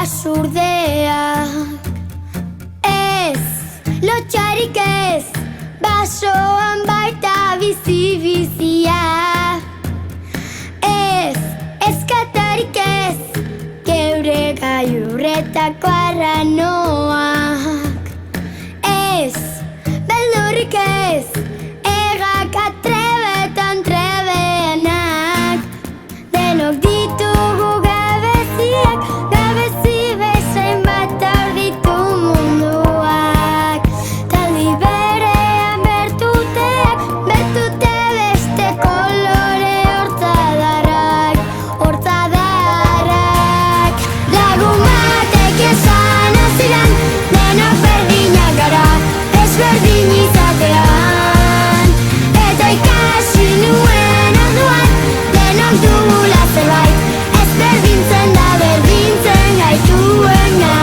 basurdeak. Ez, lotxarik ez, basoan baita bizi-bizia. Ez, eskatarik ez, geure gailurretako arranoak. Ez, beldurrik ez, egak atrebetan trebenak. Denok ditugu gabeziak, gabezi bezain bat aurditu munduak. Taldi berean bertuteak, bertute beste kolore hortzadarrak, hortzadarrak. Lagun batek esan aziran, denok berdinak gara, ezberdin izatean. Eta ikasi nuen orduan, denok dugula zerbait, ezberdintzen da berdintzen gaituena.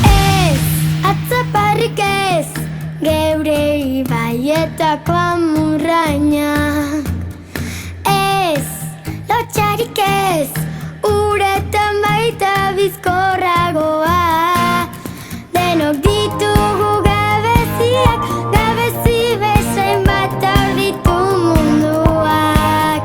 Ez, atzaparrik ez, geure ibaietako amurrainak. Ez, lotxarik ez, uretan baita bizkorragoa. Denok ditugu gabeziak, gabezi bezain bat aurditu munduak.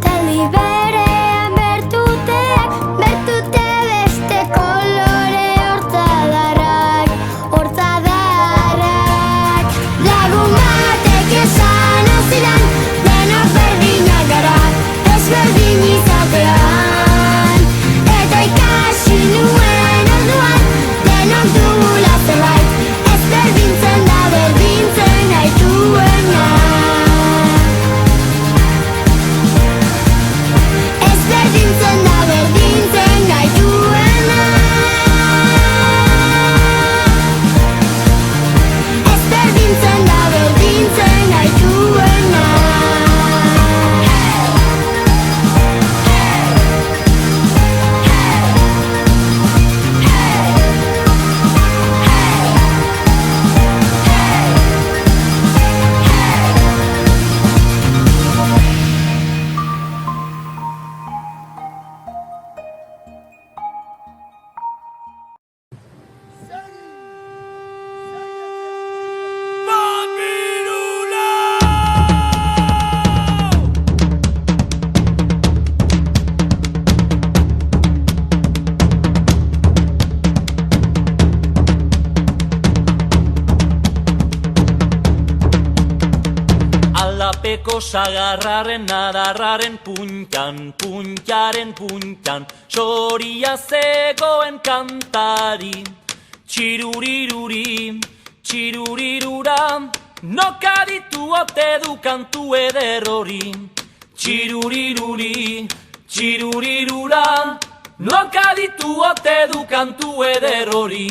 Taldi berean bertuteak, bertute beste kolore hortzadarrak, hortzadarrak. Lagun batek esan aziran, denok berdinak gara, ezberdin izatean. Eta ikasi nuen orduan, denok dugula zerbait, ezberdintzen da berdintzen gaituena. Ezberdintzen da berdintzen gaituena. Ezberdintzen da berdintzen gaituena. Aldapeko sagarraren adarraren puntan, puntaren puntan, soria zegoen kantari. Txiruriruri, txirurirura, nokaditu ote du kantu eder hori. Txiruriruri, txirurirura, nokaditu ote du kantu eder hori.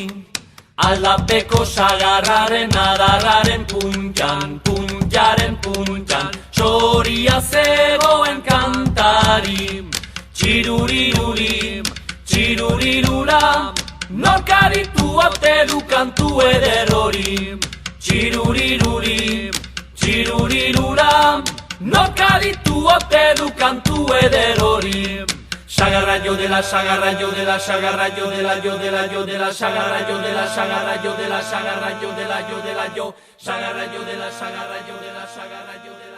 Aldapeko sagarraren adarraren puntan, puntaren puntan, soria zegoen kantari. Txiruriruri, txirurirura, nokaditu ote du kantu eder hori. Txiruriruri, txirurirura, nokaditu ote du kantu eder hori. Sagarra yo de la sagarra yo de la sagarra yo de la yo de la yo de la sagarra yo de la sagarra yo de la sagarra yo de la yo de la yo sagarra yo de la sagarra yo de la sagarra yo de la